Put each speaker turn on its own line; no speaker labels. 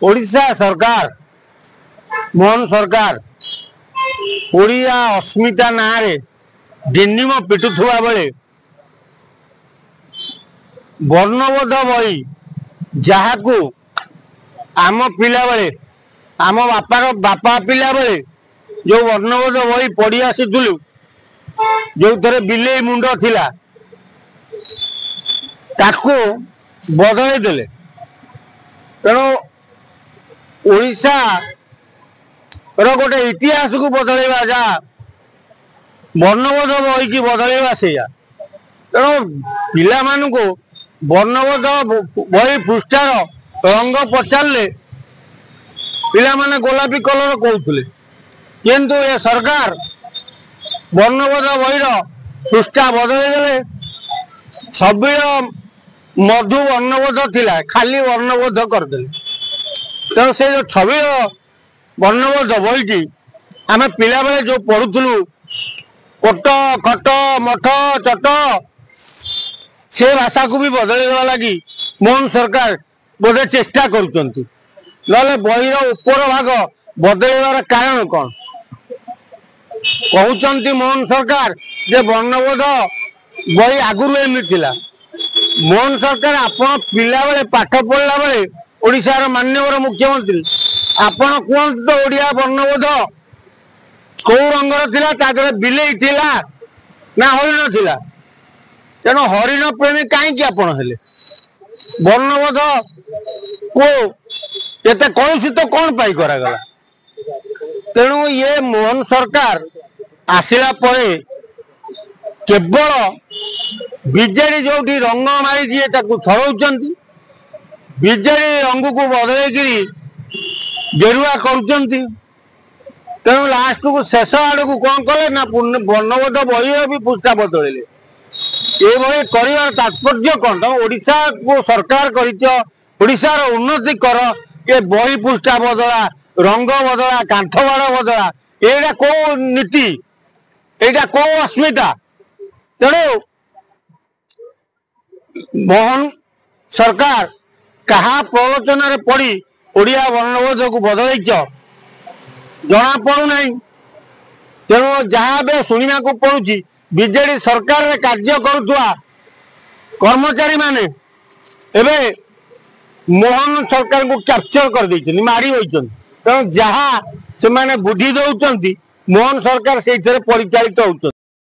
ओडिशा सरकार मोहन सरकार ओडिया अस्मिता ना डेनिम पिटुवा बेले वर्णबोध बही जहां आम पिला बेले आम बापा पिला बेले जो वर्णबोध बही पढ़ी आसुलु जो थे बिले मुंड थिला ताकू बदल देले तेणु ओडिशा गोटे इतिहास को बदलवा जहाँ वर्णबोध बही की बदलवा से तेणु पिला मानू वर्णबोध बही पृष्ठार रंग पचारे पिला माने गोलापी कलर कहते किंतु ये सरकार वर्णबोध बहीर पृष्ठा बदल देले छविर मधु वर्णबोध थिला खाली वर्णबोध करदे तेणु से जो छविर वर्णबोध बही की आम पिला बेले जो पढ़ुलु कोट खट मठ चट से भाषा को भी बदल देवा लगी मोहन सरकार बोधे चेष्टा करुँच बहीर उपर भाग बदलवार कारण कौन कहते मोहन सरकार जे वर्णबोध बही आगुरी एमती मोहन सरकार आपण पिला बेले पाठ पढ़ला बेले ओडिशार माननीय मुख्यमंत्री आपण कहते तो ओडिया वर्णबोध कौ रंगर थिला तादरे बिलेई थिला ना हरिण थिला तेणु हरिण प्रेमी कहीं आपण हेले वर्णबोध को एते कलुषित कौन पाई करागला तेणु ये मोहन सरकार आसिला परे केवल बीजेडी जो रंग मारी छड़ाऊँ बीजेडी रंग को बदल गेरुआ कर तेणु लास्ट को शेष आड़ को कौन कले ना वर्णबोध बही भी पुष्टा बदल ये कर तात्पर्य कौन तुम ओडिशा को सरकार कर उन्नति कर ये बही पुष्टा बदला रंग बदला कांथ बाड़ बदला ये कौ नीति यहाँ कौ अस्मिता तेणु मोहन सरकार कहा प्रवचन पड़ी ओडिया वर्णबोध को बदल जना पड़ूना तेणु जहाँ भी शुणा को पड़ुची बीजेडी सरकार कार्य करुवा कर्मचारी माने एबे मोहन सरकार को कैप्चर कर देइछन मारी होइछन तेणु जहाँ से माने बुद्धि दौरान मोहन सरकार से परिचालित होउछन।